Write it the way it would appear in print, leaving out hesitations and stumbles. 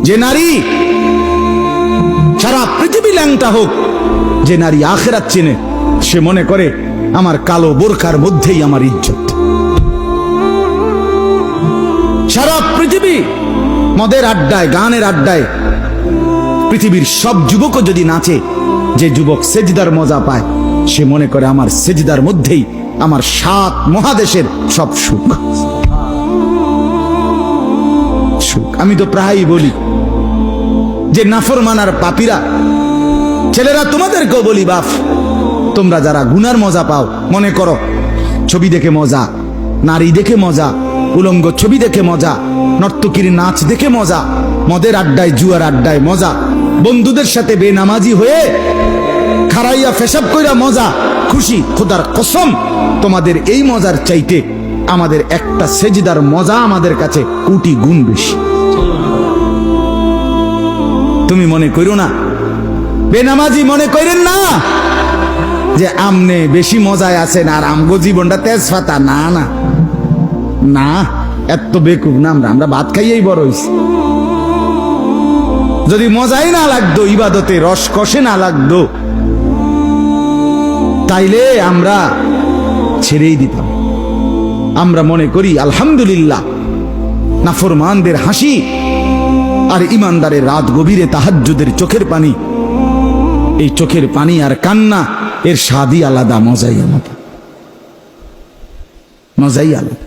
যে নারী সারা পৃথিবী ল্যাংটা হোক, যে নারী আখিরাত চেনে, সে মনে করে আমার কালো বোরকার মধ্যেই আমার ইজ্জত। সারা পৃথিবী মদের আড্ডায়, গানের আড্ডায় পৃথিবীর সব যুবকও যদি নাচে, যে যুবক সেজদার মজা পায়, সে মনে করে আমার সেজদার মধ্যেই আমার 7 মহাদেশের সব সুখ। আমি তো প্রায়ই বলি যে নাফরমানার পাপীরা, ছেলেরা তোমাদেরকেও বলি, বাপ তোমরা যারা গুনার মজা পাও, মনে করো ছবি দেখে মজা, নারী দেখে মজা, উলঙ্গ ছবি দেখে মজা, নর্তকীর নাচ দেখে মজা, মদের আড্ডায় জুয়ার আড্ডায় মজা, বন্ধুদের সাথে বেনামাজি হয়ে খারাইয়া পেশাব কইরা মজা, খুশি। খোদার কসম, তোমাদের এই মজার চাইতে আমাদের একটা সেজদার মজা আমাদের কাছে কোটি গুণ বেশি। তুমি মনে করো না, বেনামাজি মনে করেন না যে আমনে বেশি মজায় আছেন আর আমগো জীবনটা তেজপাতা। না না না, এত বেকুব না আমরা। আমরা ভাত খাইয়েই বড় হইছি। যদি মজাই না লাগতো, ইবাদতে রস কষে না লাগতো, তাইলে আমরা ছেড়েই দিতাম। আমরা মনে করি আলহামদুলিল্লাহ, নাফরমানদের হাসি আর ইমানদারের রাত গভীরে তাহাজ্জুদের চোখের পানি, এই চোখের পানি আর কান্না, এর স্বাদই আলাদা, মজাই আলাদা, মজাই আলাদা।